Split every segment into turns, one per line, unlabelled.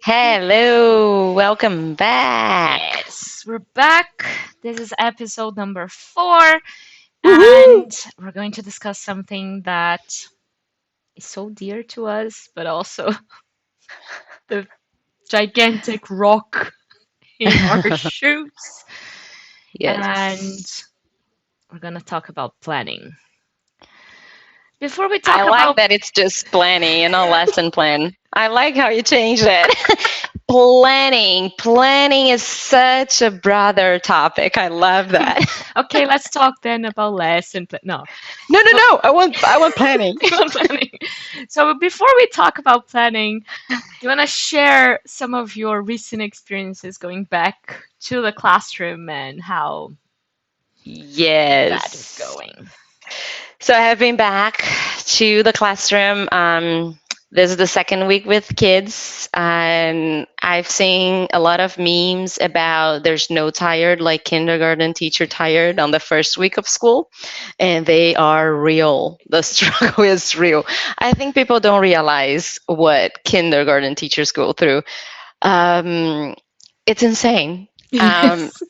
Hello, welcome back.
Yes, we're back. This is episode number 4,
Woohoo!
and we're going to discuss something that is so dear to us, but also the gigantic rock in our shoes. And
Yes.
we're going to talk about planning. Before we
I
talk
like
about
that it's just planning and not lesson plan. I like how you changed it. Planning. Planning is such a broader topic. I love that.
okay, let's talk then about no.
No, no,
So
no. I want planning.
planning. So before we talk about planning, do you want to share some of your recent experiences going back to the classroom and how that is
Yes.
going?
So I have been back to the classroom. This is the second week with kids, and I've seen a lot of memes about there's no tired like kindergarten teacher tired on the first week of school, and they are real. The struggle is real. I think people don't realize what kindergarten teachers go through. Um, it's insane. Um,
Yes.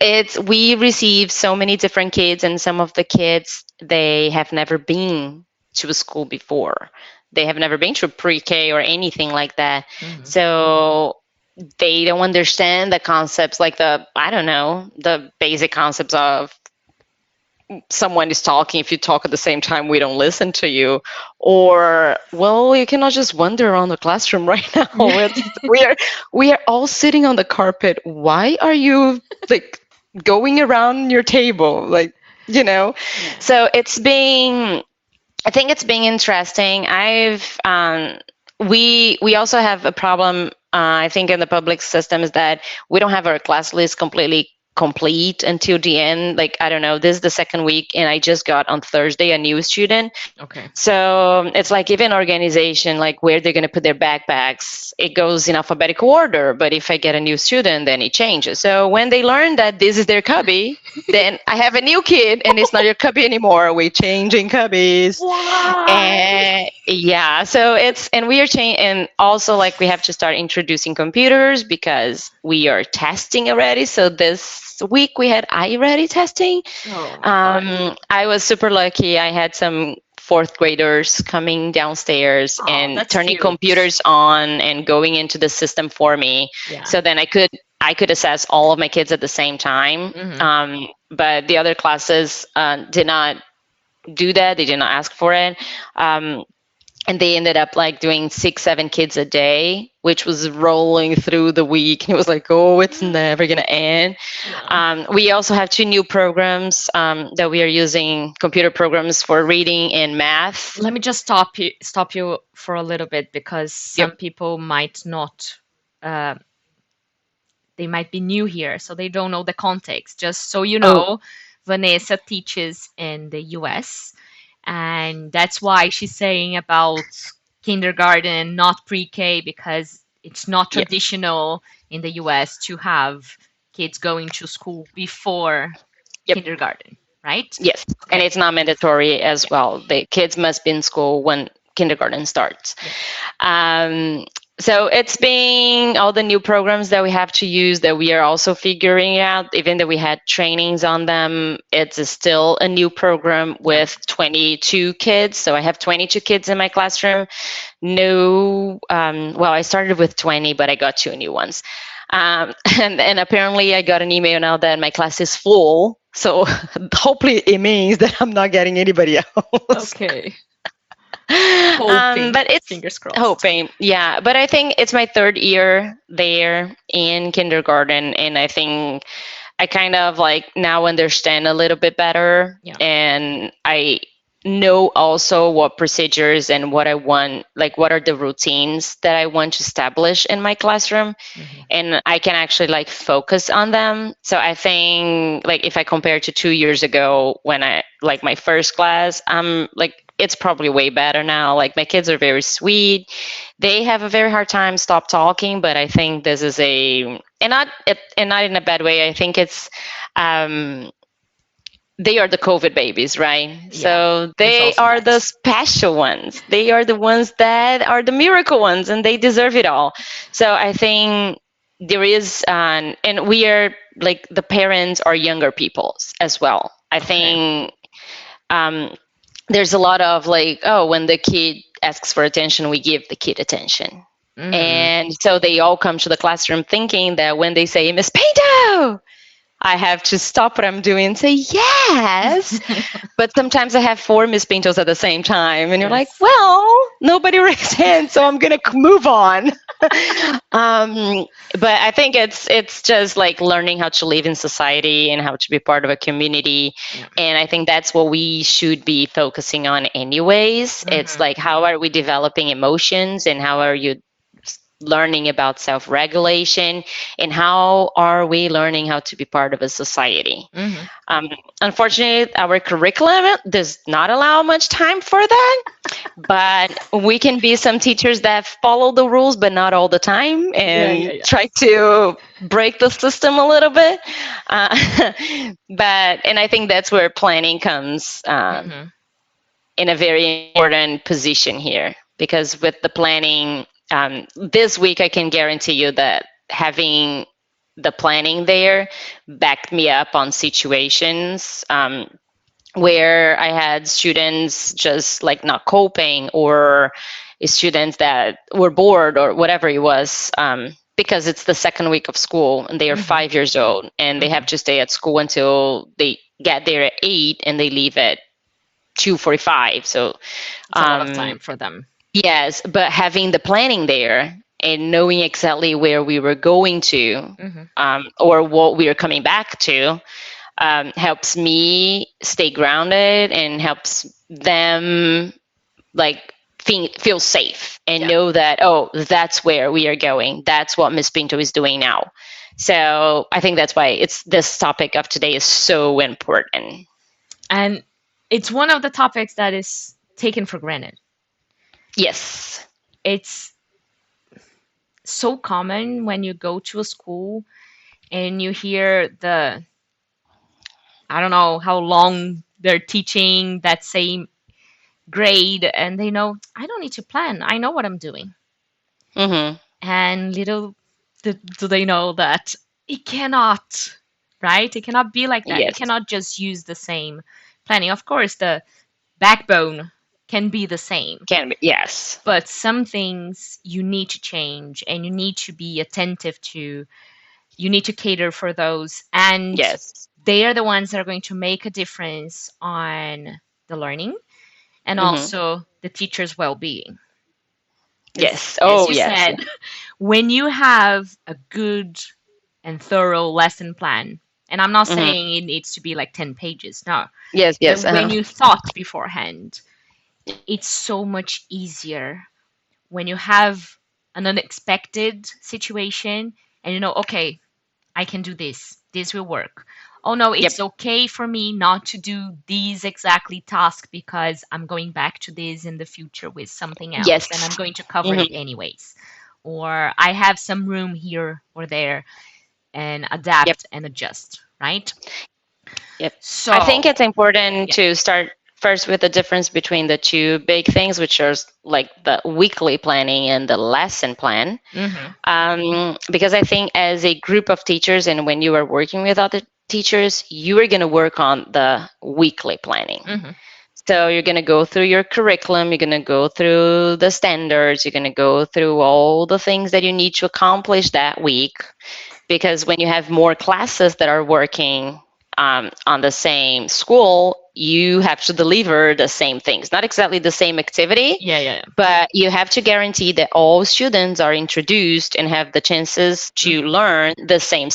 it's we receive so many different kids, and some of the kids they have never been to a school before. They have never been to a pre-K or anything like that.
Mhm.
So they don't understand the concepts like the I don't know, the basic concepts of someone is talking. If you talk at the same time, we don't listen to you. Or well, you cannot just wander around the classroom right now. We are all sitting on the carpet. Why are you like going around your table, like, you know?
Yeah.
So I think it's being interesting. We also have a problem. I think in the public system is that we don't have our class list completely complete until the end. Like I don't know, this is the second week, and I just got on Thursday a new student.
Okay.
So it's like even organization, like where they're going to put their backpacks, it goes in alphabetical order. But if I get a new student, then it changes. So when they learn that this is their cubby, then I have a new kid and it's not your cubby anymore. We're changing cubbies.
Why?
And yeah, so and we are changing, and also like we have to start introducing computers because we are testing already. So this week we had iReady testing.
Oh my God.
I was super lucky. I had some fourth graders coming downstairs
Oh,
and
that's
turning
cute.
computers on and going into the system for me.
Yeah.
So then I could assess all of my kids at the same time.
Hmm.
But the other classes did not do that. They did not ask for it. Um, and they ended up like doing 6 7 kids a day, which was rolling through the week. And it was like, oh, it's never going to end.
Yeah.
We also have 2 new programs that we are using, computer programs for reading and math.
Let me just stop you for a little bit because
Yep.
some people might not uh, they might be new here, so they don't know the context. Just so you
Oh,
know, Vanessa teaches in the US, and that's why she's saying about kindergarten, not pre-K, because it's not
yeah.
traditional in the US to have kids going to school before
Yep.
kindergarten, right?
Yes. And
Okay.
it's not mandatory as
Yeah.
well. The kids must be in school when kindergarten starts.
Yeah.
Um, so it's been all the new programs that we have to use that we are also figuring out. Even though we had trainings on them, it's still a new program
Yeah.
with 22 kids. So I have 22 kids in my classroom. No, well, I started with 20, but I got 2 new ones. And apparently I got an email now that my class is full. So hopefully it means that I'm not getting anybody else.
Okay. Hoping.
But it's
Fingers crossed.
hoping, yeah. But I think it's my third year there in kindergarten, and I think I kind of like now understand a little bit better,
Yeah.
and I know also what procedures and what I want, like what are the routines that I want to establish in my classroom,
Hmm.
and I can actually like focus on them. So I think like if I compare to 2 years ago when I like my first class, I'm like it's probably way better now. Like my kids are very sweet. They have a very hard time stop talking, but I think this is a and not in a bad way. I think it's um they are the COVID babies, right?
Yeah,
So
there's
they
also
are the
that.
special ones. They are the ones that are the miracle ones, and they deserve it all. So I think there is, and we are like the parents are younger people as well. I
Okay.
think um, there's a lot of like, oh, when the kid asks for attention, we give the kid attention.
Mm-hmm.
And so they all come to the classroom thinking that when they say, Miss Pinto, I have to stop what I'm doing and say yes. But sometimes I have four Miss Pintos at the same time, and you're like,
Yes.
well, nobody raised hands, so I'm gonna move on. um, but I think it's just like learning how to live in society and how to be part of a community,
Yeah.
and I think that's what we should be focusing on, anyways. It's
Mm-hmm.
like how are we developing emotions, and how are you learning about self-regulation, and how are we learning how to be part of a society.
Mm-hmm.
um, Unfortunately, our curriculum does not allow much time for that, but we can be some teachers that follow the rules, but not all the time,
Yeah, yeah,
and
yeah.
try to break the system a little bit. Uh, and I think that's where planning comes
Mm-hmm.
in a very important position here, because with the planning, this week I can guarantee you that having the planning there backed me up on situations where I had students just like not coping, or students that were bored, or whatever it was. Because it's the second week of school and they are
Mm-hmm.
5 years old, and they
Mm-hmm.
have to stay at school until they get there at 8 and they leave at 2:45. So
It's a lot of
um,
time for them.
yes, but having the planning there and knowing exactly where we were going to,
Mm-hmm.
or what we are coming back to, helps me stay grounded and helps them like feel safe and
Yeah.
know that, oh, that's where we are going. That's what Miss Pinto is doing now. So I think that's why it's this topic of today is so important.
And it's one of the topics that is taken for granted.
Yes.
It's so common when you go to a school and you hear the, I don't know how long they're teaching that same grade, and they know, I don't need to plan. I know what I'm doing.
Mm-hmm.
And little do they know that it cannot, right? It cannot be like that. You
Yes.
cannot just use the same planning. Of course, the backbone can be the same,
Can be. Yes.
but some things you need to change and you need to be attentive to. You need to cater for those. And
Yes.
they are the ones that are going to make a difference on the learning and
Mm-hmm.
also the teacher's well being. Because,
Yes.
as
Oh,
you
yes.
said, when you have a good and thorough lesson plan, and I'm not
Mm-hmm.
saying it needs to be like 10 pages, no,
Yes.
but
Yes.
when
Uh-huh.
you thought beforehand, it's so much easier when you have an unexpected situation and you know, okay, I can do this. This will work. Oh no,
Yep.
it's okay for me not to do these exactly tasks because I'm going back to this in the future with something else and I'm
Yes.
going to cover it
Mm-hmm.
anyways. Or I have some room here or there and
Yep.
adapt and adjust, right?
Yep. I think
So,
it's important
yeah.
to start first with the difference between the two big things, which are like the weekly planning and the lesson plan.
Mm-hmm.
Because I think as a group of teachers, and when you are working with other teachers, you are going to work on the weekly planning.
Mm-hmm.
So you're going to go through your curriculum, you're going to go through the standards, you're going to go through all the things that you need to accomplish that week. Because when you have more classes that are working on the same school, you have to deliver the same things, not exactly the same activity,
Yeah, yeah,
but you have to guarantee that all students are introduced and have the chances
yeah.
to
Mm-hmm.
learn the same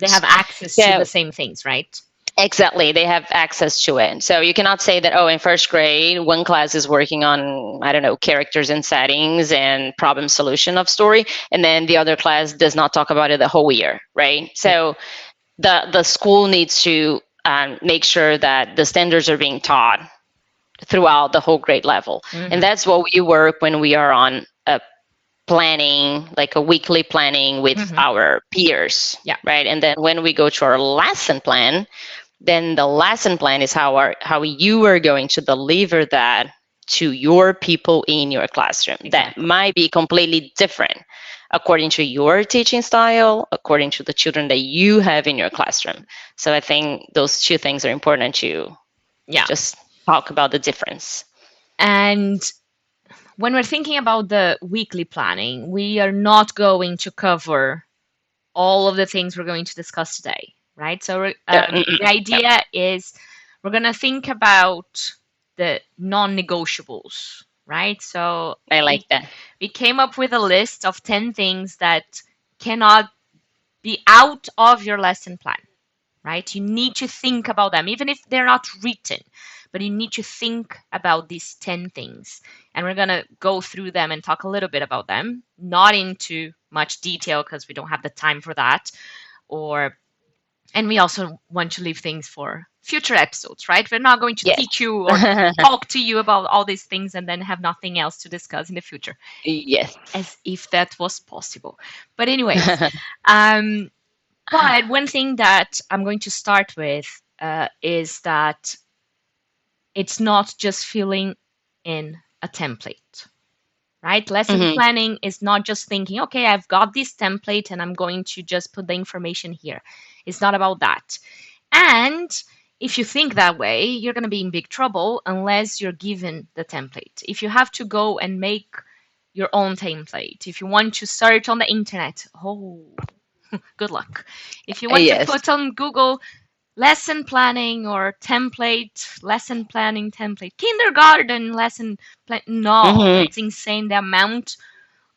They
standards.
have access to the
So
same things, right?
exactly, they have access to it. So you cannot say that, oh, in first grade, one class is working on, I don't know, characters and settings and problem solution of story, and then the other class does not talk about it the whole year, right?
Yeah.
So the school needs to make sure that the standards are being taught throughout the whole grade level. And
Mm-hmm.
that's what we work when we are on a planning, like a weekly planning with
Mm-hmm.
our peers,
Yeah.
right? And then when we go to our lesson plan, Then the lesson plan is how you are going to deliver that to your people in your classroom. That
Exactly.
might be completely different according to your teaching style, according to the children that you have in your classroom. So I think those two things are important to
Yeah.
just talk about the difference.
And when we're thinking about the weekly planning, we are not going to cover all of the things we're going to discuss today, right? So the
Yeah,
idea is we're going to think about the non-negotiables, right? So
I like
we
that.
we came up with a list of 10 things that cannot be out of your lesson plan, right? You need to think about them, even if they're not written, but you need to think about these 10 things. And we're going to go through them and talk a little bit about them, not into much detail because we don't have the time for that. Or, and we also want to leave things for future episodes, right? We're not going to
Yes.
teach you or talk to you about all these things and then have nothing else to discuss in the future,
Yes.
as if that was possible. But, anyways, um, but one thing that I'm going to start with is that it's not just filling in a template, right? Lesson
Hmm.
planning is not just thinking, okay, I've got this template and I'm going to just put the information here. It's not about that. And if you think that way, you're going to be in big trouble unless you're given the template. If you have to go and make your own template, if you want to search on the internet, oh, good luck. If you want to
Yes.
put on Google lesson planning or template, lesson planning template, kindergarten lesson plan, no,
Hmm.
it's insane the amount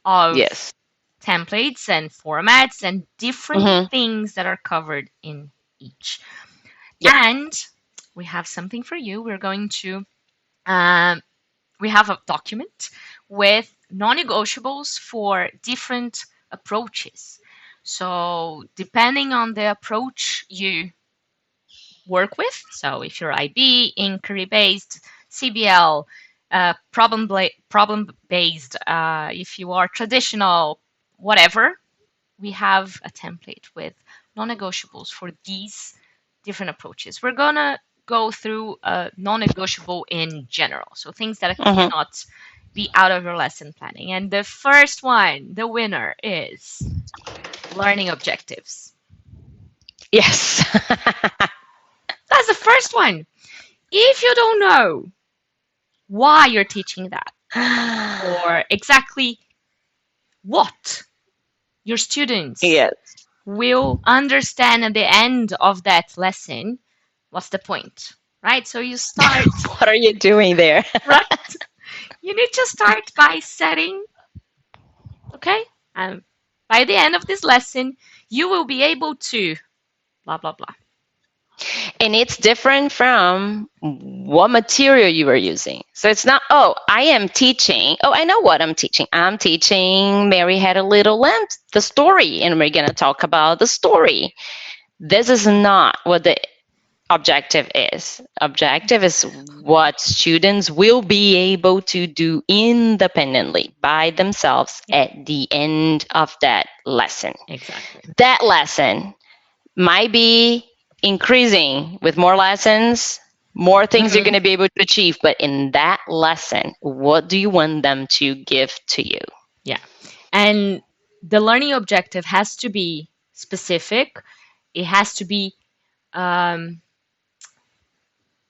of
Yes.
templates and formats and different
Hmm.
things that are covered in each.
Yeah.
And we have something for you. We're going to, um, we have a document with non negotiables for different approaches. So, depending on the approach you work with, so if you're IB, inquiry based, CBL, problem based, if you are traditional, whatever, we have a template with non-negotiables for these different approaches. We're gonna go through non-negotiable in general, so things that
Hmm.
cannot be out of your lesson planning. And the first one, the winner, is learning objectives.
Yes.
That's the first one. If you don't know why you're teaching that or exactly what your students
Yes.
will understand at the end of that lesson, what's the point? Right? So you start,
What are you doing there?
right? You need to start by setting, okay? And by the end of this lesson, you will be able to blah, blah, blah.
And it's different from what material you are using. So it's not, oh, I am teaching. Oh, I know what I'm teaching. I'm teaching Mary Had a Little Lamb, the story, and we're going to talk about the story. This is not what the objective is. Objective is what students will be able to do independently by themselves
Yeah,
at the end of that lesson.
exactly.
That lesson might be increasing with more lessons, more things you're
Hmm.
going to be able to achieve. But in that lesson, what do you want them to give to you?
Yeah. And the learning objective has to be specific, it has to be um,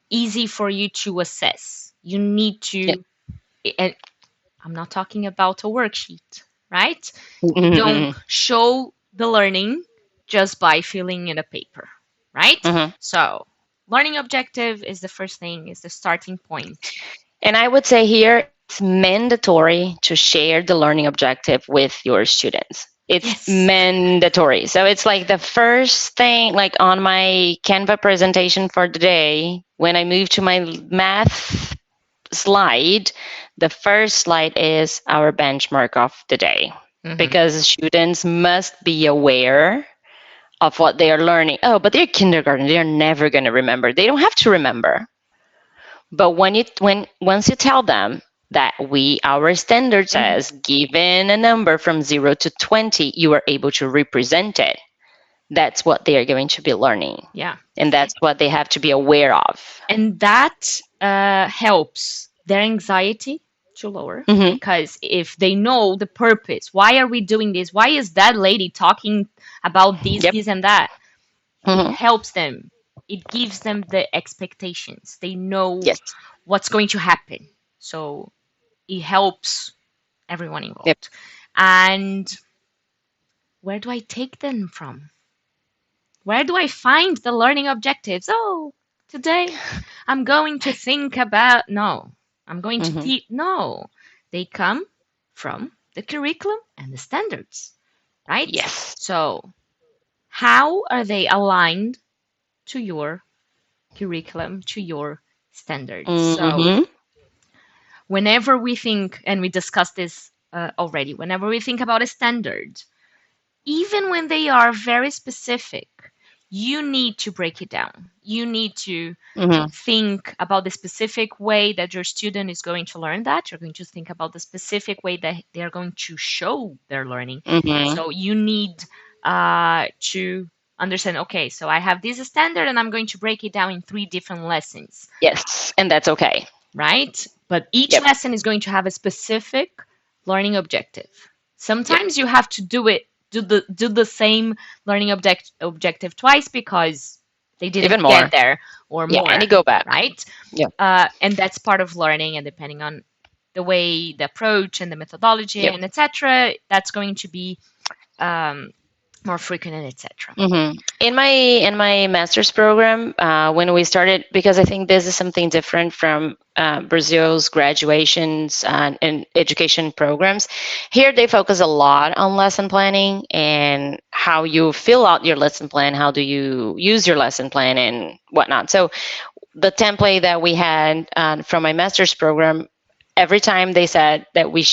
easy for you to assess. You need
Yeah.
to, and I'm not talking about a worksheet, right? Don't
Mhm.
show the learning just by filling in a paper, right?
Mhm.
So, learning objective is the first thing, is the starting point.
And I would say here it's mandatory to share the learning objective with your students. It's
Yes.
mandatory. So it's like the first thing, like on my Canva presentation for the day, when I move to my math slide, the first slide is our benchmark of the day
Hmm.
because students must be aware of what they are learning. Oh, but they're kindergarten, they're never going to remember. They don't have to remember. But when once you tell them that we our standard
Hmm.
says given a number from 0 to 20, you are able to represent it. that's what they are going to be learning.
Yeah.
And that's what they have to be aware of.
And that helps their anxiety to lower,
Hmm.
because if they know the purpose, why are we doing this? Why is that lady talking about
Yep.
this, and that? It
Hmm.
helps them. It gives them the expectations. They know
Yes.
what's going to happen. So it helps everyone
Yep.
involved. And where do I take them from? Where do I find the learning objectives? Oh, today I'm going to think about. No, I'm going to
Hmm.
teach. No, they come from the curriculum and the standards, right?
Yes.
So, how are they aligned to your curriculum, to your standards? So,
Hmm.
whenever we think, and we discussed this already, whenever we think about a standard, even when they are very specific, you need to break it down. You need to
Hmm.
think about the specific way that your student is going to learn that. You're going to think about the specific way that they are going to show their learning.
Hmm.
So you need to understand, okay, so I have this standard and I'm going to break it down in 3 different lessons,
Yes. And that's okay.
right? But each
Yep.
lesson is going to have a specific learning objective.
Yep.
Sometimes you have to do the same learning objective twice because they
Even
didn't get
more.
there, or
Yeah. And
more,
you go back.
right?
Yep.
And that's part of learning, and depending on the way, the approach, and the methodology,
Yep.
and etc., that's going to be um, more frequent, and etc.
Hmm. In my master's program, when we started, because I think this is something different from Brazil's graduations and education programs. Here, they focus a lot on lesson planning and how you fill out your lesson plan, how do you use your lesson plan, and whatnot. So the template that we had from my master's program, every time they said that we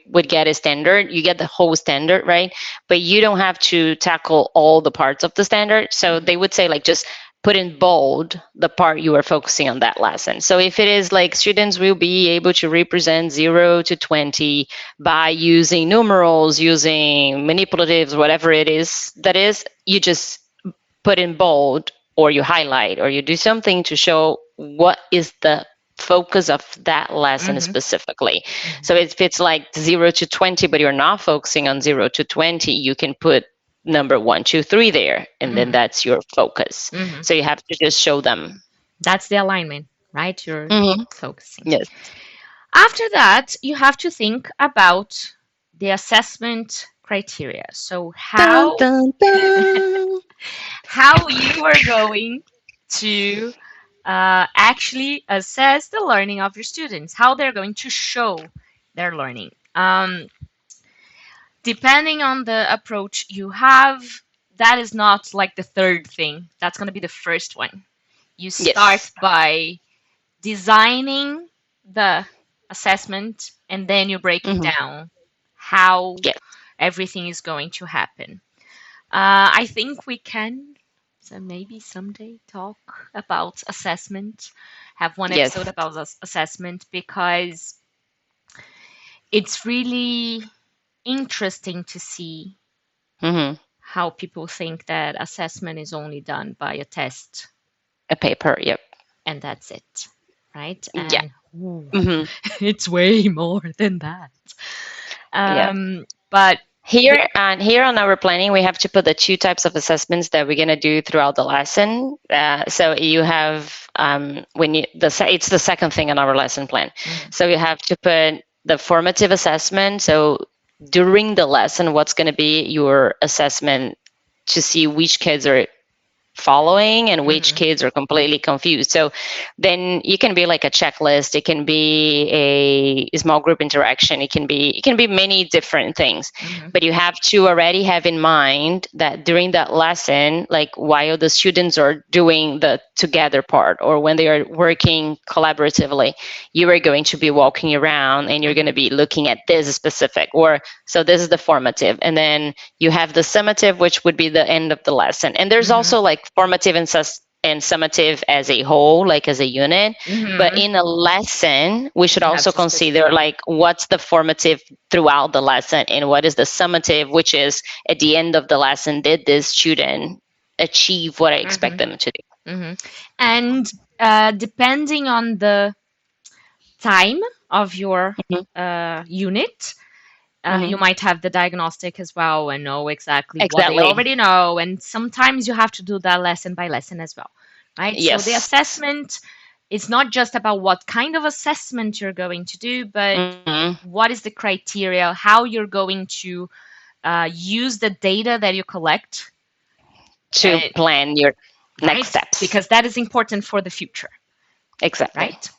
would get a standard, you get the whole standard, right? But you don't have to tackle all the parts of the standard. So they would say, like, just put in bold the part you are focusing on that lesson. So if it is like students will be able to represent 0 to 20 by using numerals, using manipulatives, whatever it is, that is, you just put in bold, or you highlight, or you do something to show what is the focus of that lesson
Hmm.
specifically.
Hmm.
So if it's like 0 to 20 but you're not focusing on 0 to 20, you can put number 1, 2, 3 there, and then
Hmm.
that's your focus.
Hmm.
So you have to just show them.
That's the alignment, right? You're
Hmm.
focusing.
Yes.
After that, you have to think about the assessment criteria. So
Dun,
how
dun, dun.
how you are going to actually assess the learning of your students, how they're going to show their learning. Depending on the approach you have, that is not like the third thing. That's going to be the first one. You start
Yes.
by designing the assessment, and then you break it
Hmm.
down how
Yes.
everything is going to happen. I think we can, so maybe someday, talk about assessment, have one
Yes.
episode about assessment, because it's really interesting to see
Hmm.
how people think that assessment is only done by a test
A paper. Yep.
and that's it, right?
Yeah.
And ooh,
Hmm.
it's way more than that.
Yeah.
But the,
Here on our planning, we have to put the two types of assessments that we're gonna do throughout the lesson. So you have it's the second thing on our lesson plan.
Mhm,
So you have to put the formative assessment. So during the lesson, what's gonna be your assessment to see which kids are following and which
mhm,
kids are completely confused. So then you can be like a checklist, it can be a small group interaction, it can be many different things.
mhm,
But you have to already have in mind that during that lesson, like while the students are doing the together part or when they are working collaboratively, you are going to be walking around and you're going to
mhm,
be looking at this specific, or so this is the formative, and then you have the summative, which would be the end of the lesson. And there's
mhm,
also like formative and summative as a whole, like as a unit. But
Mm-hmm.
in a lesson, we should
You have
also
to
consider
specify.
like what's the formative throughout the lesson and what is the summative, which is at the end of the lesson, did this student achieve what I expect
Mm-hmm.
them to
Mm-hmm. And depending on the time of your
do?
unit, you
Hmm.
might have the diagnostic as well and know exactly what they
Exactly.
already know. And sometimes you have to do that lesson by lesson as well, right? So the
Yes.
assessment is not just about what kind of assessment you're going to do, but
Hmm.
what is the criteria, how you're going to use the data that you collect,
To
uh,
plan your next
right?
steps.
Because that is important for the future,
Exactly.
right?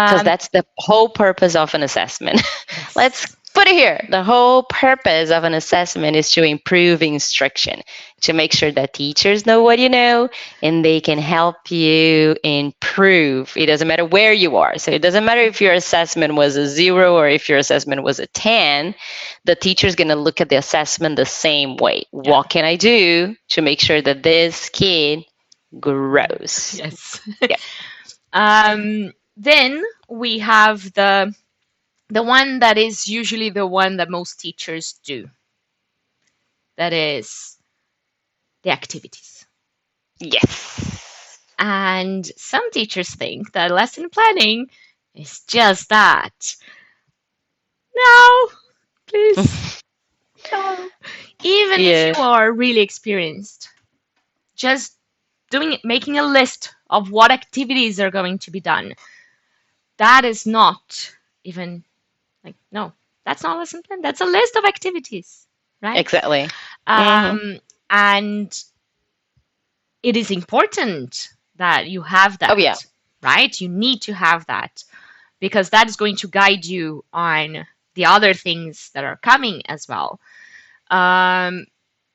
Because
Um,
that's the whole purpose of an assessment. Let's
yes.
put it here. The whole purpose of an assessment is to improve instruction, to make sure that teachers know what you know and they can help you improve. It doesn't matter where you are. So it doesn't matter if your assessment was a 0 or if your assessment was a 10. The teacher is going to look at the assessment the same way.
Yeah.
What can I do to make sure that this kid grows?
Yes.
Yeah.
Then we have the one that is usually the one that most teachers do. That is the activities.
Yes.
And some teachers think that lesson planning is just that. No, please, no. Even if
Yeah.
you are really experienced, just making a list of what activities are going to be done, that is not even like, no, that's not lesson plan. That's a list of activities, right?
Exactly. Hmm.
Um, and it is important that you have
Oh yeah.
that, right? You need to have that because that is going to guide you on the other things that are coming as well. Um,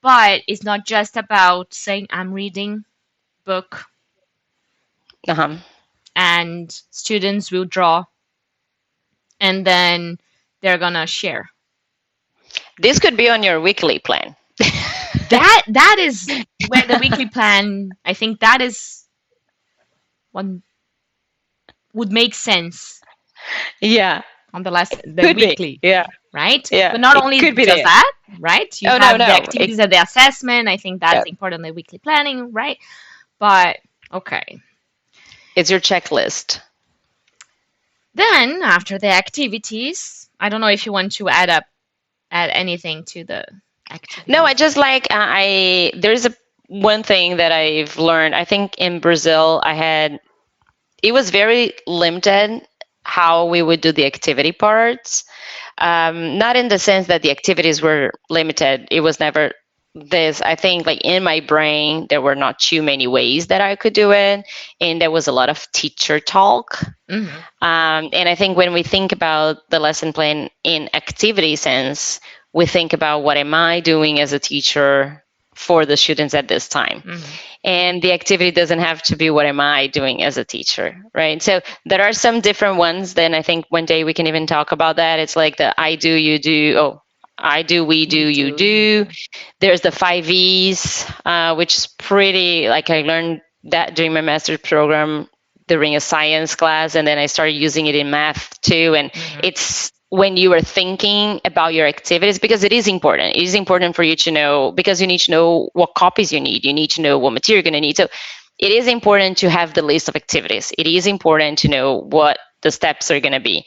but it's not just about saying, I'm reading book
Uh-huh.
and students will draw and then they're gonna share.
This could be on your weekly plan.
That is where the weekly plan, I think that is one would make sense
Yeah.
on the
Could be.
weekly,
Yeah.
right?
Yeah.
But not
It
only
could be
just
there.
that, right? You
Oh no,
have the
no. It,
activities and the assessment. I think
yeah.
that's important, the weekly planning, right? But okay.
It's your checklist.
Then after the activities, I don't know if you want to add anything to the
No, I
activities.
just like I there's a one thing that I've learned. I think in Brazil I had it was very limited how we would do the activity parts. Not in the sense that the activities were limited. It was never this. I think like in my brain there were not too many ways that I could do it, and there was a lot of teacher talk.
Mm-hmm.
And I think when we think about the lesson plan in activity sense, we think about what am I doing as a teacher for the students at this time.
Mm-hmm.
And the activity doesn't have to be what am I doing as a teacher, right? So there are some different ones. Then I think one day we can even talk about that. It's like the I do, you do. Oh, I do, we do,
We
you
do, you
do.
do.
There's the 5Es, which is pretty, like I learned that during my master's program during a science class, and then I started using it in math too. And
Mm-hmm.
it's when you are thinking about your activities, because it is important. It is important for you to know, because you need to know what copies you need. You need to know what material you're going to need. So it is important to have the list of activities. It is important to know what the steps are going to be.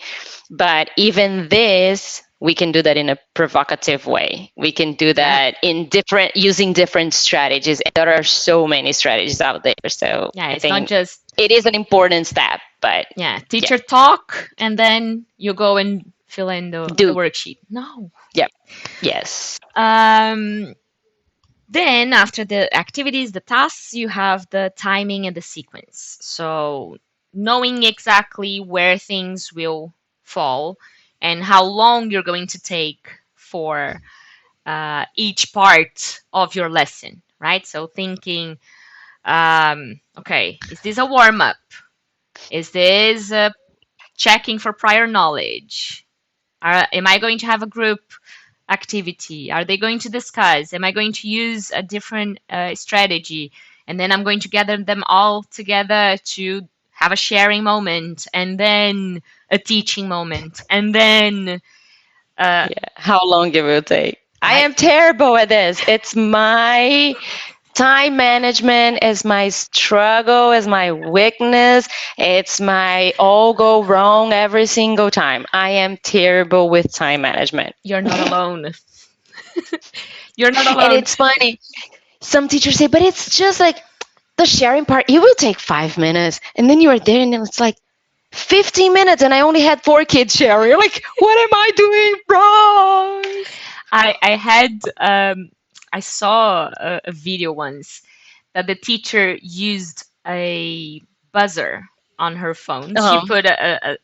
But even this, we can do that in a provocative way. We can do
Yeah.
that in different, using different strategies. And there are so many strategies out there. So
Yeah,
I
it's not
think
just,
it is an important step, but
yeah,
yeah,
teacher talk and then you go and fill in the
do.
worksheet. No.
Yeah. Yes.
Um, Then, after the activities, the tasks, you have the timing and the sequence. So, knowing exactly where things will fall and how long you're going to take for each part of your lesson, right? So, thinking, okay, is this a warm up? Is this checking for prior knowledge? Am I going to have a group activity? Are they going to discuss? Am I going to use a different strategy? and then I'm going to gather them all together to have a sharing moment, and then a teaching moment, and then uh,
Yeah. How long it will take. I
I
am terrible at this. It's my time management is my struggle, is my weakness. It's my all go wrong every single time. I am terrible with time management.
you're not alone. You're not
And
alone.
it's funny. Some teachers say, but it's just like the sharing part, it will take 5 minutes. And then you are there and it's like 15 minutes and I only had 4 kids sharing. You're like, what am I doing wrong?
I had I saw a video once that the teacher used a buzzer on her phone. She
Uh-huh.
put an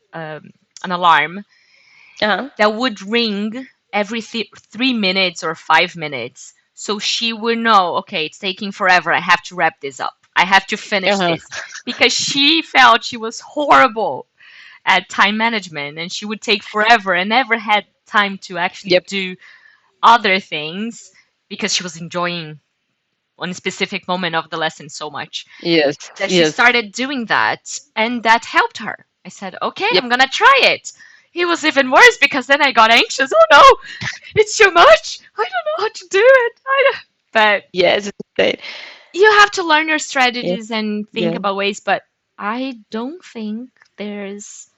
alarm
Uh-huh.
that would ring every 3 minutes or 5 minutes. So she would know, okay, it's taking forever. I have to wrap this up. I have to finish
Uh-huh.
this. Because she felt she was horrible at time management and she would take forever and never had time to actually
Yep.
do other things because she was enjoying one specific moment of the lesson so much
Yes.
that she
Yes.
started doing that, and that helped her. I said, okay,
Yep.
I'm gonna try it. It was even worse because then I got anxious. Oh no, it's too much. I don't know how to do it. But
Yes. It's great.
you have to learn your
Yeah.
strategies and think
Yeah.
about ways. But I don't think there's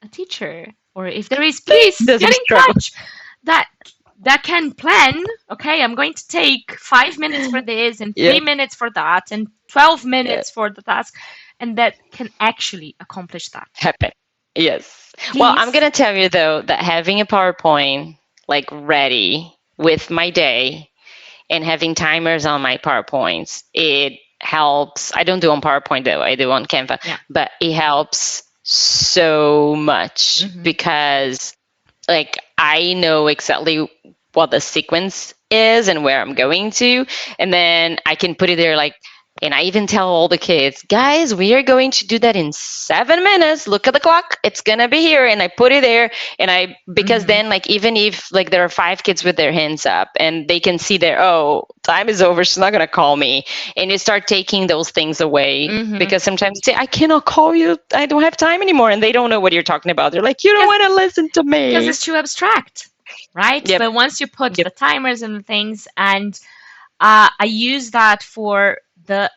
a teacher, or if there is, please get
Doesn't
in
struggle.
touch. That that can plan. Okay, I'm going to take 5 minutes for this and
Yeah.
3 minutes for that and 12
Yeah.
minutes for the task, and that can actually accomplish that.
Happen. Yes. Well, I'm
Please.
gonna tell you though that having a PowerPoint like ready with my day and having timers on my PowerPoints, it helps. I don't do on PowerPoint though, I do on Canva,
Yeah.
but it helps so much
Hmm.
because like I know exactly what the sequence is and where I'm going to, and then I can put it there like. And I even tell all the kids, guys, we are going to do that in 7 minutes. Look at the clock; it's gonna be here. And I put it there, and I because
Hmm.
then like even if like there are 5 kids with their hands up and they can see there, oh, time is over. She's not gonna call me, and you start taking those things away
Hmm.
because sometimes they say, I cannot call you. I don't have time anymore, and they don't know what you're talking about. They're like, you don't
Because
want to listen to
because
me.
it's too abstract, right?
Yep.
But once you put
Yep.
the timers and the things, and I use that for the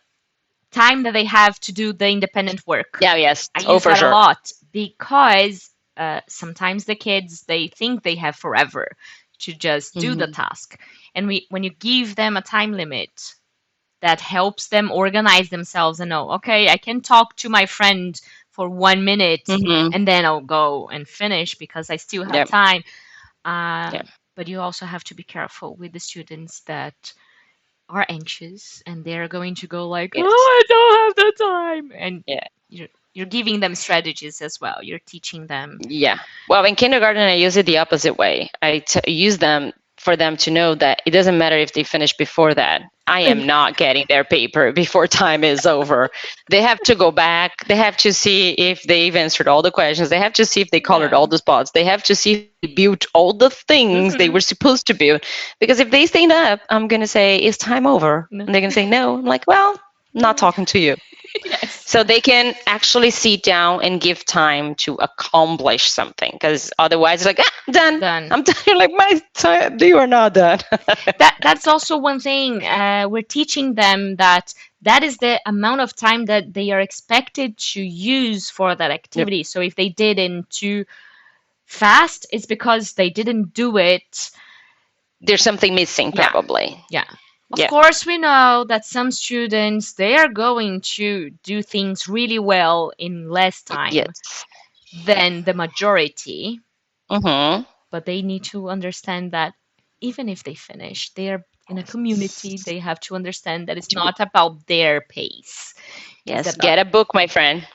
time that they have to do the independent work.
Yeah. Yes.
I
Oh,
use
for
that a
sure.
lot because sometimes the kids they think they have forever to just do the
Hmm.
task, and when you give them a time limit, that helps them organize themselves and know, okay, I can talk to my friend for 1 minute
Hmm.
and then I'll go and finish because I still have
Yep.
time.
Yep.
But you also have to be careful with the students that are anxious and they're going to go like, oh,
Yes.
I don't have the time, and
Yeah.
you're giving them strategies as well. You're teaching them.
Yeah. Well, in kindergarten, I use it the opposite way. Use them for them to know that it doesn't matter if they finish before that. I am not getting their paper before time is over. They have to go back. They have to see if they've answered all the questions. They have to see if they colored
Yeah.
all the spots. They have to see if they built all the things they
Hmm.
were supposed to build. Because if they stand up, I'm going to say, is time over?
No.
And they're going to say, no. I'm like, well, I'm not talking to you.
Yes.
So they can actually sit down and give time to accomplish something because otherwise it's like, ah, done,
Done.
I'm done. You're like, my time, you are not done.
That's also one thing. We're teaching them that that is the amount of time that they are expected to use for that
Yep.
activity. So if they didn't too fast, it's because they didn't do it.
There's something missing
Yeah,
probably.
yeah. Of
Yeah.
course, we know that some students they are going to do things really well in less time
Yes.
than the majority,
Mm-hmm.
but they need to understand that even if they finish, they are in a community. They have to understand that it's not about their pace. It's
Yes,
about,
get a book, my friend.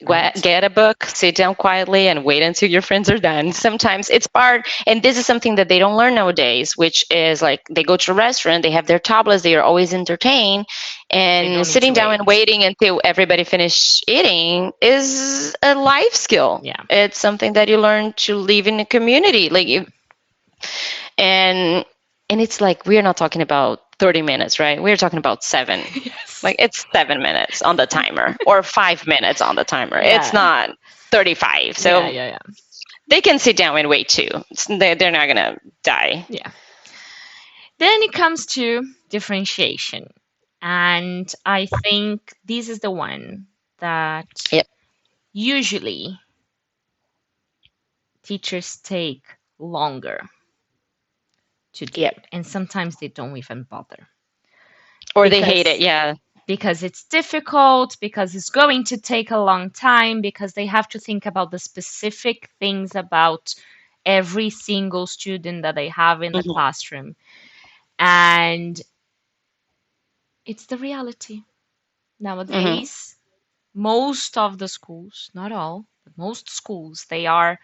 right?
Get a book, sit down quietly, and wait until your friends are done.
Yeah.
Sometimes it's hard, and this is something that they don't learn nowadays, which is like they go to a restaurant, they have their tablets, they are always entertained,
They
and
don't need
sitting
to
down and
wait.
waiting until everybody finish eating is a life skill.
Yeah.
It's something that you learn to live in a community, like
Yeah.
and and it's like we're not talking about 30 minutes, right? We're talking about seven.
Yes.
Like it's 7 minutes on the timer or 5 minutes on the timer. It's
Yeah.
not 35.
Yeah,
So
yeah, yeah.
they can sit down and wait too. They're not going to die.
Yeah. Then it comes to differentiation. And I think this is the one that
Yep.
usually teachers take longer to do.
Yep.
And sometimes they don't even bother
Or they hate it.
because
Yeah.
it's difficult, because it's going to take a long time, because they have to think about the specific things about every single student that they have in the
Hmm.
classroom. And it's the reality.
Hmm.
Nowadays, most of the schools, not all, but most schools, they are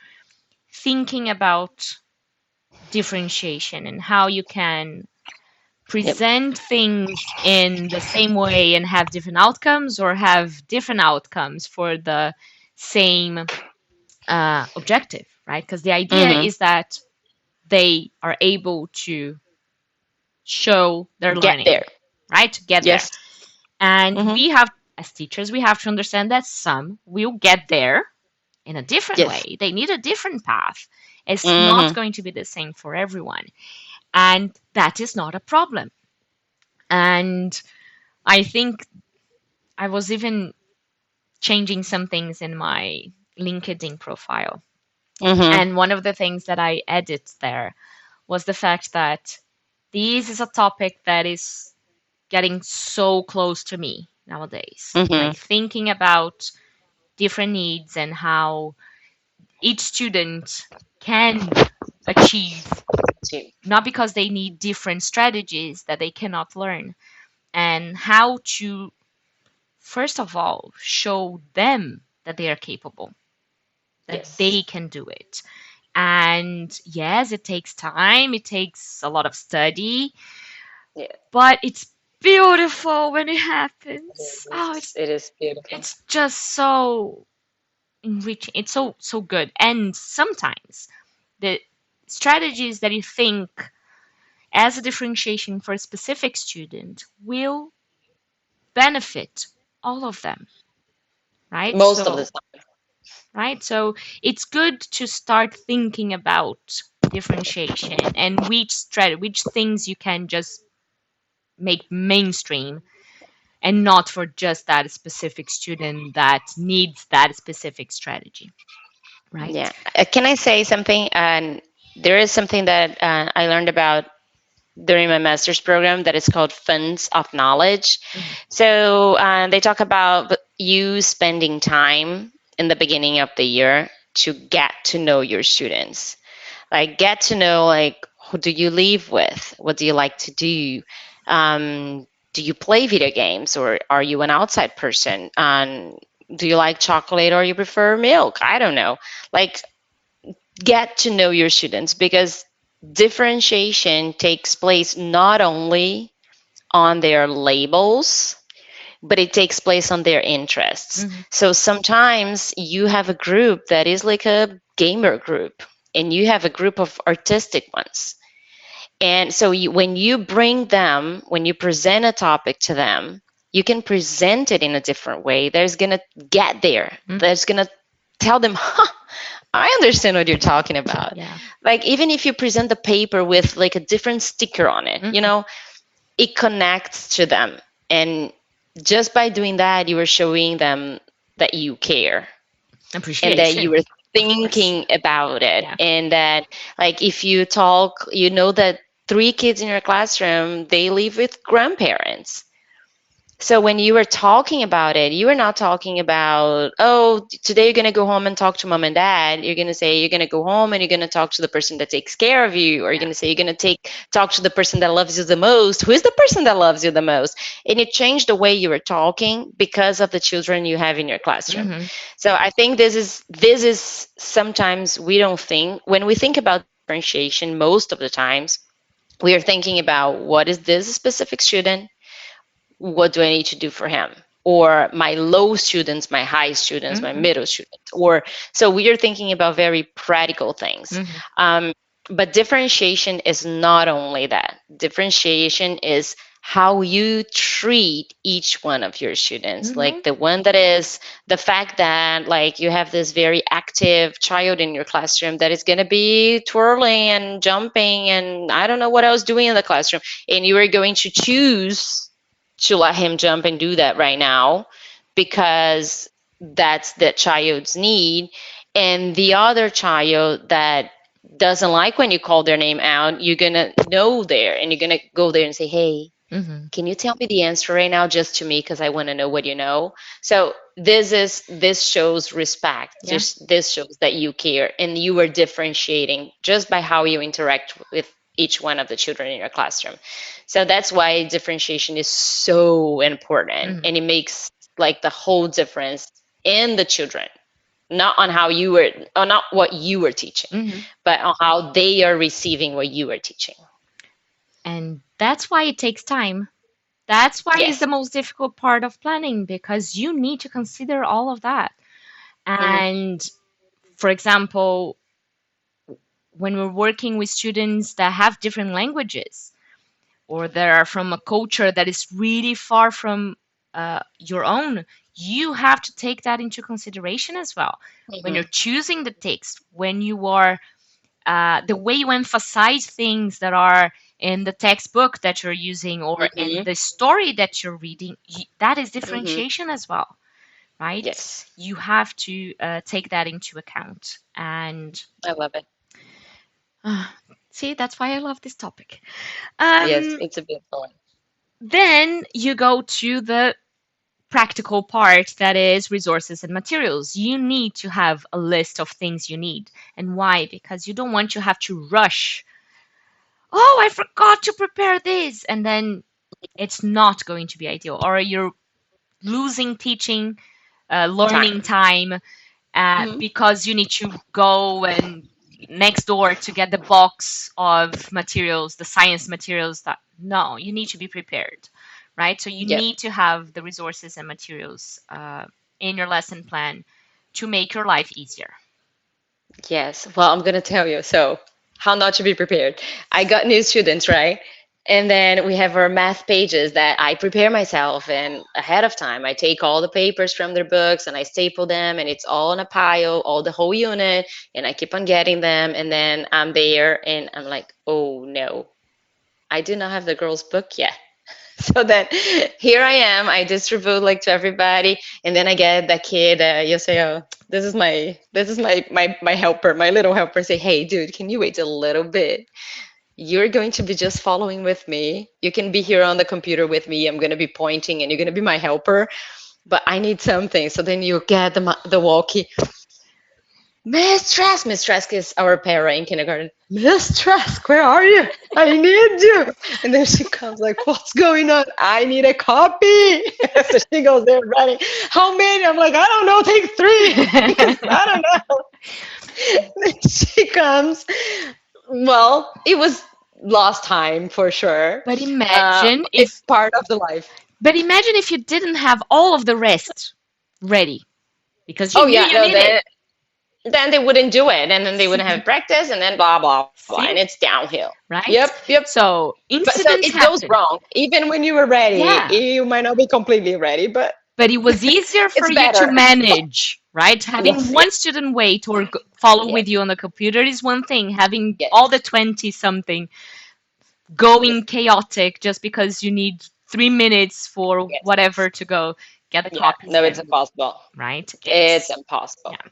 thinking about differentiation and how you can
Yep.
present things in the same way and have different outcomes, or have different outcomes for the same objective, right? Because the idea
Hmm.
is that they are able to show their
Get there.
learning, right? To get there.
Yes.
And
Hmm.
we have, as teachers, we have to understand that some will get there in a different
Yes.
way. They need a different path. It's not
Hmm.
going to be the same for everyone. And that is not a problem. And I think I was even changing some things in my LinkedIn profile.
Hmm.
And one of the things that I added there was the fact that this is a topic that is getting so close to me nowadays.
Hmm.
Like thinking about different needs and how each student can achieve, not because they need different strategies that they cannot learn, and how to, first of all, show them that they are capable, that
Yes.
they can do it. And yes, it takes time, it takes a lot of study,
Yeah.
but it's beautiful when it happens.
It
Oh,
is. It is beautiful.
it's just so enriching. It's so good. And sometimes the strategies that you think as a differentiation for a specific student will benefit all of them, right?
Most of the
So,
time.
right? So it's good to start thinking about differentiation and which things you can just make mainstream and not for just that specific student that needs that specific strategy,
Yeah.
right?
Can I say something? And there is something that I learned about during my master's program that is called funds of knowledge.
Mhm.
So they talk about you spending time in the beginning of the year to get to know your students, like get to know like who do you live with, what do you like to do, do you play video games or are you an outside person, do you like chocolate or you prefer milk, I don't know, like get to know your students because differentiation takes place not only on their labels, but it takes place on their interests.
Mhm.
So sometimes you have a group that is like a gamer group, and you have a group of artistic ones. And so when you bring them, when you present a topic to them, you can present it in a different way. There's going to get there.
Mhm.
There's going to tell them, huh, I understand what you're talking about.
Yeah.
Like even if you present the paper with like a different sticker on it,
Mhm.
it connects to them. And just by doing that, you are showing them that you care and that you
Appreciation,
were
of course.
thinking about it.
Yeah.
And that, like, if you talk, you know that three kids in your classroom, they live with grandparents. So when you were talking about it, you were not talking about, oh, today you're going to go home and talk to mom and dad. You're going to say you're going to go home and you're going to talk to the person that takes care of you, or you're
Yeah.
going to say you're going to talk to the person that loves you the most. Who is the person that loves you the most? And you change the way you were talking because of the children you have in your classroom.
Mhm.
So I think this is sometimes we don't think when we think about differentiation. Most of the times we are thinking about what is this specific student, what do I need to do for him? Or my low students, my high students, my
Mhm.
middle students. Or so we are thinking about very practical things.
Mhm.
Um, but differentiation is not only that. differentiation is how you treat each one of your students.
Mm-hmm.
Like the one that is the fact that like you have this very active child in your classroom that is going to be twirling and jumping and I don't know what else doing in the classroom, and you are going to choose to let him jump and do that right now because that's the child's need. And the other child that doesn't like when you call their name out, you're gonna know there and you're gonna go there and say, hey,
Mm-hmm.
can you tell me the answer right now just to me because I want to know what you know. So this shows respect,
Yeah.
just this shows that you care and you are differentiating just by how you interact with each one of the children in your classroom. So that's why differentiation is so important
Mm-hmm.
and it makes like the whole difference in the children, not on how you were or not what you were teaching,
Mm-hmm.
but on how they are receiving what you are teaching.
And that's why it takes time. That's why it's
Yes.
the most difficult part of planning because you need to consider all of that.
Hmm.
And for example, when we're working with students that have different languages or that are from a culture that is really far from your own, you have to take that into consideration as well. When you're
Hmm.
choosing the text, when you are the way you emphasize things that are in the textbook that you're using or in
Hmm.
the story that you're reading, that is
Hmm.
differentiation as well, right?
Yes,
You have to take that into account. And
I love it.
uh, see, that's why I love this topic.
Yes,
Um,
it's a beautiful one.
then you go to the practical part that is resources and materials. You need to have a list of things you need. And why? Because you don't want to have to rush. Oh, I forgot to prepare this. And then it's not going to be ideal. Or you're losing teaching, learning
Time.
time
Hmm.
because you need to go and next door to get the box of materials, the science materials that no, you need to be prepared, right? So you
Yep.
need to have the resources and materials in your lesson plan to make your life easier.
Yes. Well, I'm gonna tell you. So, how not to be prepared. I got new students, right? And then we have our math pages that I prepare myself and ahead of time. I take all the papers from their books and I staple them and it's all in a pile, all the whole unit, and I keep on getting them. And then I'm there and I'm like, oh no, I do not have the girls' book yet. So then here I am, I distribute like to everybody, and then I get that kid, you say, oh, this is my helper, my little helper, say, hey, dude, can you wait a little bit? You're going to be just following with me. You can be here on the computer with me. I'm going to be pointing and you're going to be my helper, but I need something. So then you get the walkie. Miss Trask is our para in kindergarten. Miss Trask, where are you? I need you. And then she comes like, what's going on? I need a copy. So she goes there running. How many? I'm like, I don't know, take three. Because I don't know. Then she comes. Well, it was lost time for sure.
but imagine
It's
if
part of the life.
but imagine if you didn't have all of the rest ready because you
Oh
knew
yeah,
you
no,
needed.
then they wouldn't do it, and then they wouldn't
See?
have practice, and then blah blah blah, and
See?
it's downhill. Yep,
Right?
yep.
So
But so
incidents
it goes
happen.
wrong. Even when you were ready,
Yeah.
you might not be completely ready, but
But it was easier for
it's
you to
better.
manage, right? Having
Yes,
one
yes,
student wait or follow with
yes,
you on the computer is one thing. Having all the
yes,
20 something
yes,
going chaotic just because you need 3 minutes for
yes.
whatever to go get the
Yeah,
copies
no, it's
in,
impossible.
right?
It's
It's,
impossible.
yeah,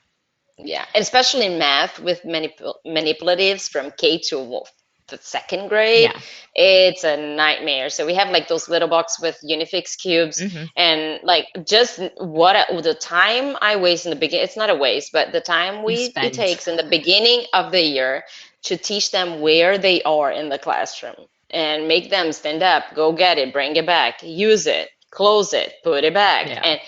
Yeah, and especially in math with manipulatives from K to the second grade,
yeah.
it's a nightmare. So we have like those little box with Unifix cubes,
Hmm.
and like just the time I waste in the beginning. It's not a waste, but the time
You
we it
spend.
takes in the beginning of the year to teach them where they are in the classroom and make them stand up, go get it, bring it back, use it, close it, put it back,
Yeah.
and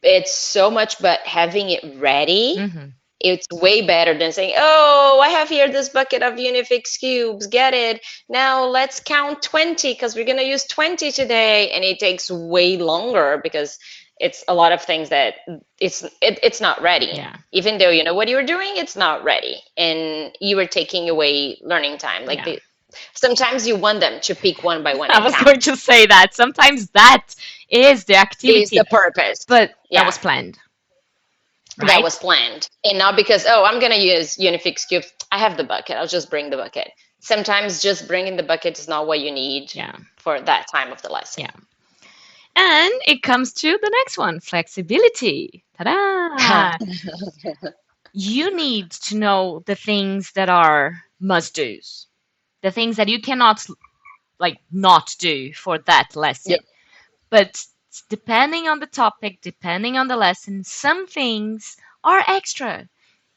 it's so much, but having it ready,
Hmm.
it's way better than saying, oh, I have here this bucket of Unifix cubes, get it. Now let's count 20 because we're going to use 20 today. And it takes way longer because it's a lot of things that it's not ready.
Yeah.
Even though you know what you're doing, it's not ready. And you are taking away learning time. Like
Yeah.
Sometimes you want them to pick one by one
I
and
was going
count.
to say that. Sometimes that is the
Is
activity,
the purpose.
but that
Yeah,
was planned,
that
right?
was planned. And not because, oh, I'm going to use Unifix cubes. I have the bucket. I'll just bring the bucket. Sometimes just bringing the bucket is not what you need
Yeah,
for that time of the lesson.
yeah. And it comes to the next one, flexibility. Ta-da! You need to know the things that are must-dos, the things that you cannot like not do for that lesson.
Yep.
But depending on the topic, depending on the lesson, some things are extra.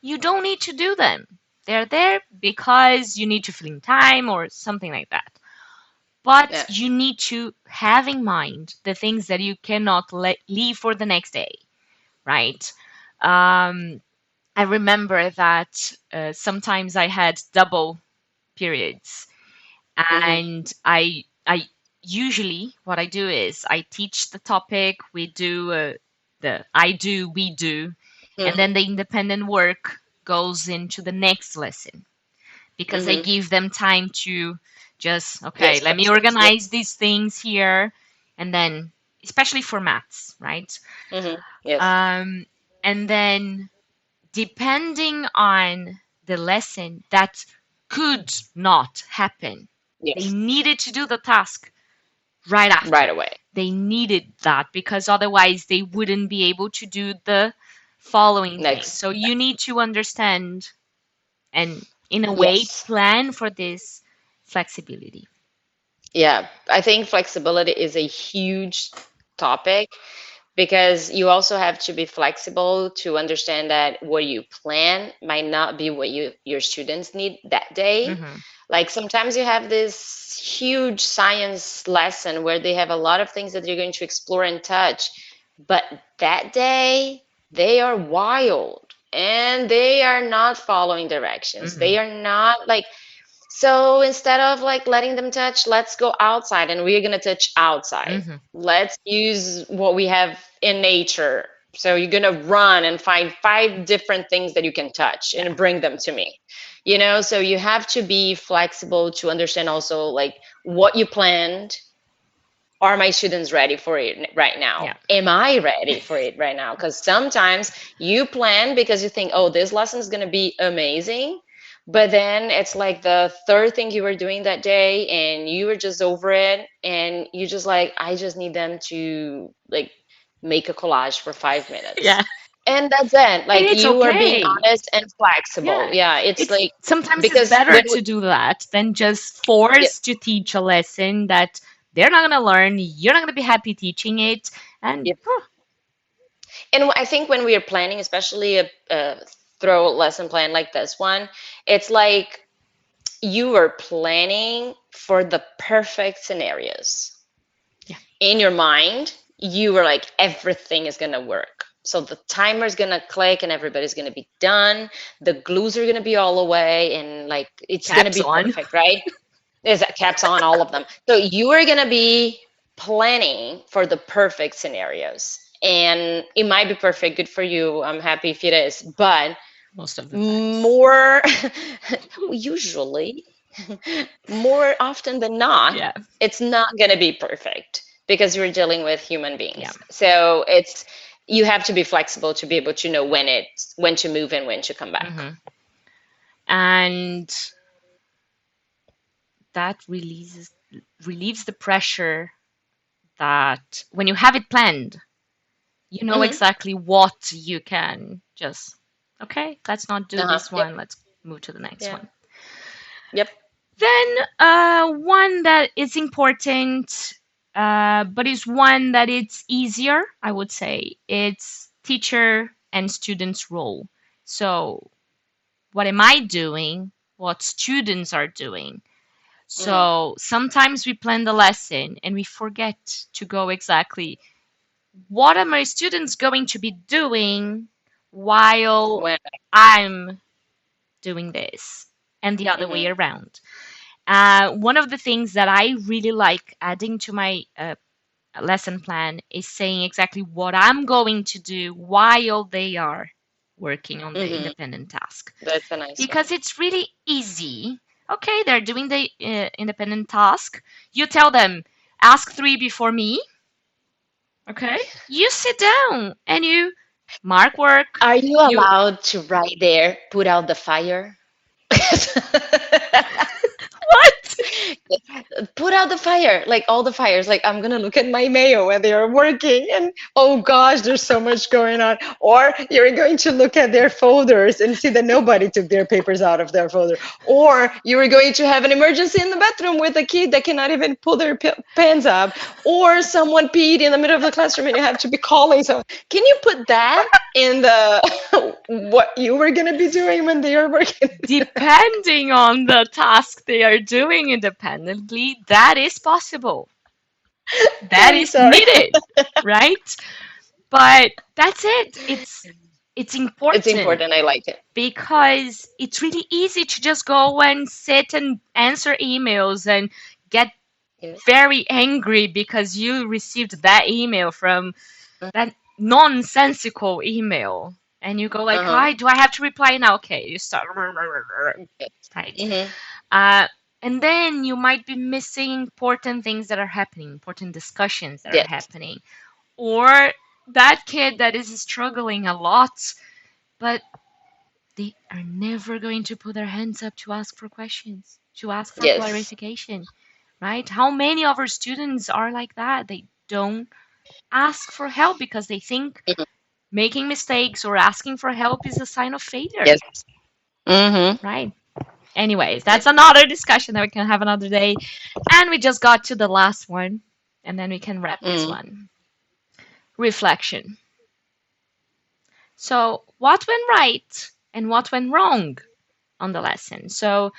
You don't need to do them. They're there because you need to fill in time or something like that. But
Yeah.
you need to have in mind the things that you cannot leave for the next day, right? Um, I remember that sometimes I had double periods,
Hmm.
and I usually what I do is I teach the topic, we do the I do, we do, and then the independent work goes into the next lesson because I
Hmm.
give them time to just, okay,
Yes,
let me
process. Yep.
organize these things here, and then especially for maths, right?
Hmm. Yes.
Um, and then depending on the lesson that could not happen, they
Yes.
needed to do the task right
Right
after.
away.
They needed that because otherwise they wouldn't be able to do the following thing.
Next.
So you need to understand and, in a way,
Yes.
plan for this flexibility.
Yeah. I think flexibility is a huge topic because you also have to be flexible to understand that what you plan might not be what your students need that day.
Hmm.
Like sometimes you have this huge science lesson where they have a lot of things that you're going to explore and touch, but that day they are wild and they are not following directions.
Hmm.
They are not like, so instead of like letting them touch, let's go outside and we're going to touch outside.
Hmm.
Let's use what we have in nature. So you're going to run and find five different things that you can touch
Yeah.
and bring them to me. So you have to be flexible to understand also like what you planned. Are my students ready for it right now?
Yeah.
Am I ready for it right now? Because sometimes you plan because you think, oh, this lesson is going to be amazing. But then it's like the third thing you were doing that day and you were just over it. And you just like, I just need them to like make a collage for 5 minutes.
Yeah.
And that's it.
And
Like
it's
you are being
okay.
honest and flexible.
Yeah.
Yeah. It's
It's
like,
sometimes it's
because
better
when
to do that than just
we,
force to teach a lesson that they're not going to learn, you're not going to be happy teaching it, and
yeah. And I think when we are planning, especially a throw lesson plan like this one, it's like you are planning for the perfect scenarios.
yeah,
In your mind, you were like, everything is going to work. So the timer is going to click and everybody's going to be done. The glues are going to be all away and like it's going to
caps
be
on.
perfect, right? There's caps on all of them. So you are going to be planning for the perfect scenarios. And it might be perfect, good for you. I'm happy if it is. But
Most of the times.
more, usually, more often than not,
Yeah,
it's not going to be perfect because you're dealing with human
yeah.
beings. So you have to be flexible to be able to know when to move and when to come back.
Hmm. And that relieves the pressure that when you have it planned, you know
Hmm.
exactly what you can just, okay, let's not do
Uh-huh.
this
Yep.
one, let's move to the next
Yeah.
one.
Yep.
Then, one that is important, but is one that it's easier, I would say, it's teacher and students' role. So, what am I doing? What students are doing?
Hmm.
So, sometimes we plan the lesson and we forget to go exactly what are my students going to be doing while
When.
I'm doing this, and the other way
Hmm.
around. One of the things that I really like adding to my lesson plan is saying exactly what I'm going to do while they are working on the
Hmm.
independent task.
That's a nice one.
Because it's really easy Okay, they're doing the independent task. You tell them, ask three before me. Okay, you sit down and you mark work.
Are you
You
allowed to right there put out the fire?
what?
Put out the fire, like all the fires. Like I'm gonna look at my mail when they are working, and oh gosh, there's so much going on. Or you're going to look at their folders and see that nobody took their papers out of their folder. Or you are going to have an emergency in the bathroom with a kid that cannot even pull their pants up. Or someone peed in the middle of the classroom and you have to be calling someone. Can you put that in the what you were gonna be doing when they are working?
Depending on the task they are doing independently, that is possible. That
I'm
is
sorry.
needed, right? But that's it. It's
It's
important
important. I like it.
because it's really easy to just go and sit and answer emails and get
Yeah.
very angry because you received that email from that nonsensical email. And you go like,
Uh-huh.
hi, do I have to reply now? Okay, you start, right?
Mm-hmm.
Uh, and then you might be missing important things that are happening, important discussions that are
Yes.
happening. Or that kid that is struggling a lot, but they are never going to put their hands up to ask for questions, to ask for
Yes.
clarification, right? How many of our students are like that? They don't ask for help because they think
Mhm.
making mistakes or asking for help is a sign of failure,
Yes. Mm-hmm.
right? Anyways, that's another discussion that we can have another day. And we just got to the last one, and then we can wrap this
Mm.
one. Reflection. So, what went right and what went wrong on the lesson? So,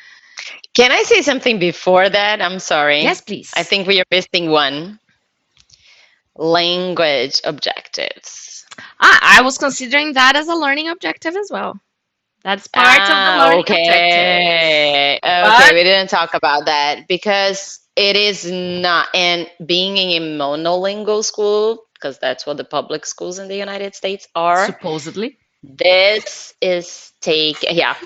Can I say something before that? I'm
yes,
sorry. I
please.
think we are missing one. Language objectives.
I was considering that as a learning objective as well. That's part of the
Ah,
learning objectives.
okay. Okay,
But
we didn't talk about that because it is not, and being in a monolingual school, because that's what the public schools in the United States are,
supposedly.
this is yeah,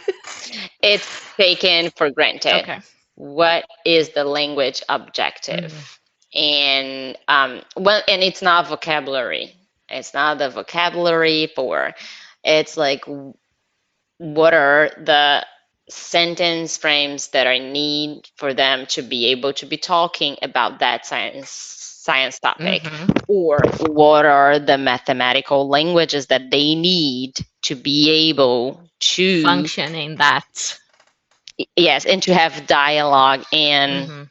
it's taken for granted.
Okay.
What is the language
Hmm.
objective? And well, and it's not vocabulary. It's not the vocabulary for. It's like what are the sentence frames that are need for them to be able to be talking about that science topic,
Hmm.
or what are the mathematical languages that they need to be able to,
Function in that.
yes, and to have dialogue in
Hmm.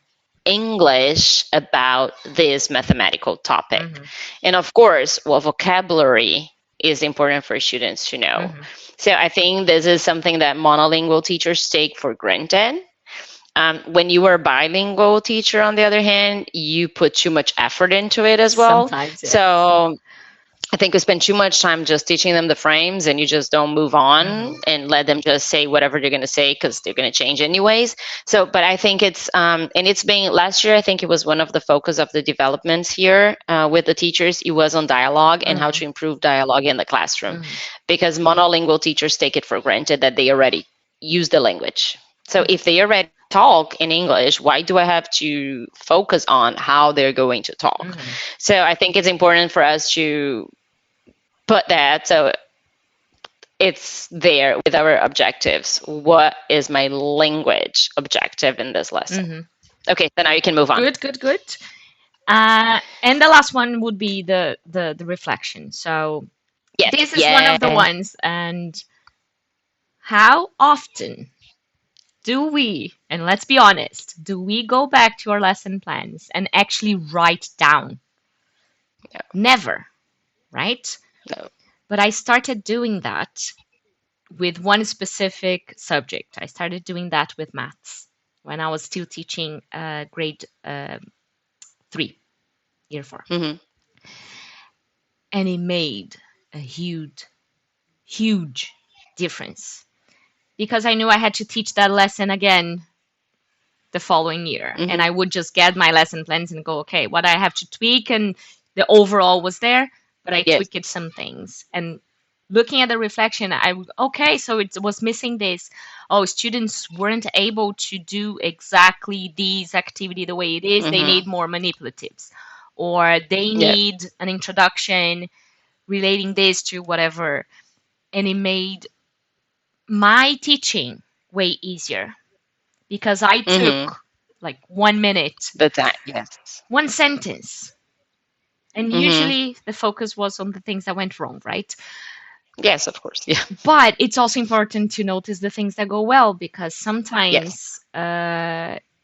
English about this mathematical topic.
Hmm.
And of course, well, vocabulary is important for students to know.
Hmm.
So I think this is something that monolingual teachers take for granted. When you are a bilingual teacher, on the other hand, you put too much effort into it as well.
Sometimes, yes.
So I think we spend too much time just teaching them the frames and you just don't move on
Hmm.
and let them just say whatever they're going to say because they're going to change anyways. So, but I think and it's being, last year, I think it was one of the focus of the developments here with the teachers. It was on dialogue and how
Hmm.
to improve dialogue in the classroom
Hmm.
because monolingual teachers take it for granted that they already use the language. So if they already talk in English, why do I have to focus on how they're going to talk?
Hmm.
So I think it's important for us to put that so it's there with our objectives. What is my language objective in this lesson?
Hmm.
Okay, so now you can move on.
Good, good, good. And the last one would be the reflection. So
Yes,
this is one of the
yeah.
ones. And how often do we, and let's be honest, do we go back to our lesson plans and actually write down?
No,
Never, right?
no.
But I started doing that with one specific subject. I started doing that with maths when I was still teaching grade 3, year 4.
Hmm.
And it made a huge, huge difference because I knew I had to teach that lesson again the following year. And
Hmm.
I would just get my lesson plans and go, okay, what I have to tweak, and the overall was there, but I
Yes.
tweaked some things. And looking at the reflection, okay, so it was missing this. Oh, students weren't able to do exactly this activity the way it is. They
Mhm.
need more manipulatives, or they
Yep.
need an introduction relating this to whatever. And it made my teaching way easier because I
Mhm.
took like 1 minute,
The time. Yes.
one sentence, and
Mhm.
usually the focus was on the things that went wrong, right?
Yes, of course. Yeah.
But it's also important to notice the things that go well because
Yes.
sometimes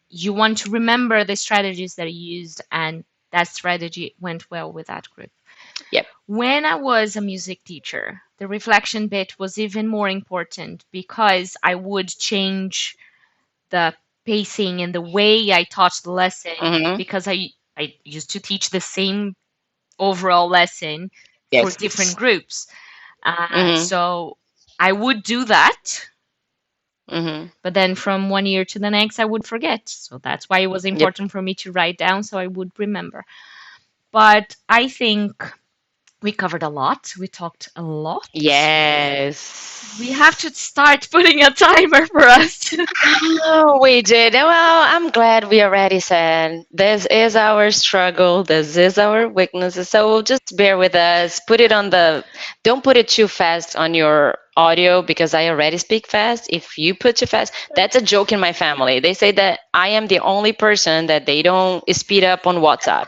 you want to remember the strategies that you used and that strategy went well with that group.
Yep.
When I was a music teacher, the reflection bit was even more important because I would change the pacing and the way I taught the lesson
Mhm.
because I used to teach the same overall lesson for
Yes.
different groups.
Mhm.
So I would do that,
Mhm.
but then from 1 year to the next, I would forget. So that's why it was
Yep.
important for me to write down so I would remember. But I think we covered a lot. We talked a lot. We have
Yes.
to start putting a timer for us.
Oh, we did. Well, I'm glad we already said this is our struggle. This is our weaknesses. So just bear with us. Put it on the, don't put it too fast on your audio because I already speak fast. If you put too fast, that's a joke in my family. They say that I am the only person that they don't speed up on WhatsApp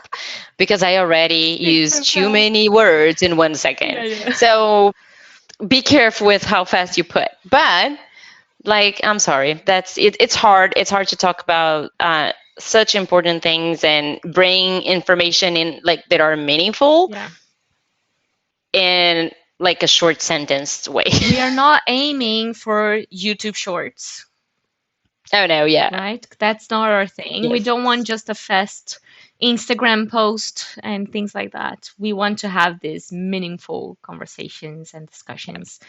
because I already
Speak
use
too
too
fast.
many words in one
Yeah,
second.
yeah.
So be careful with how fast you put. But like, I'm sorry, that's it, it's hard to talk about such important things and bring information in like that are meaningful
Yeah.
in like a short sentence way.
We are not aiming for YouTube shorts,
Oh no, yeah.
right? That's not our thing. We
Yes.
don't want just a fast Instagram post and things like that. We want to have these meaningful conversations and discussions.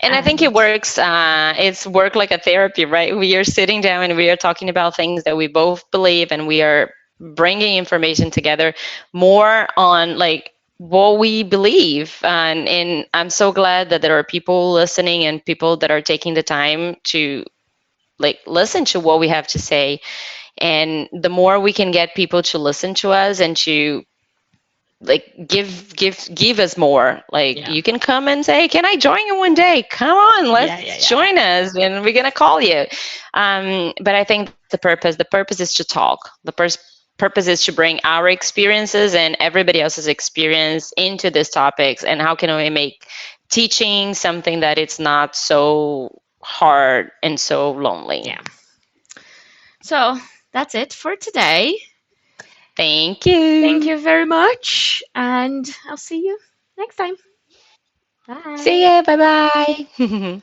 And I think it
And
works. It's work like a therapy, right? We are sitting down and we are talking about things that we both believe, and we are bringing information together more on like what we believe. And I'm so glad that there are people listening and people that are taking the time to like listen to what we have to say. And the more we can get people to listen to us and to like give us more, like
yeah,
you can come and say, can I join you one day? Come on,
yeah, yeah,
let's
yeah,
join us and we're gonna call you. But I think the purpose is to talk. The purpose is to bring our experiences and everybody else's experience into these topics, and how can we make teaching something that it's not so hard and so lonely.
yeah. So that's it for today.
Thank
Thank
you.
you very much, and I'll see you next time.
See
Bye.
ya. Bye bye.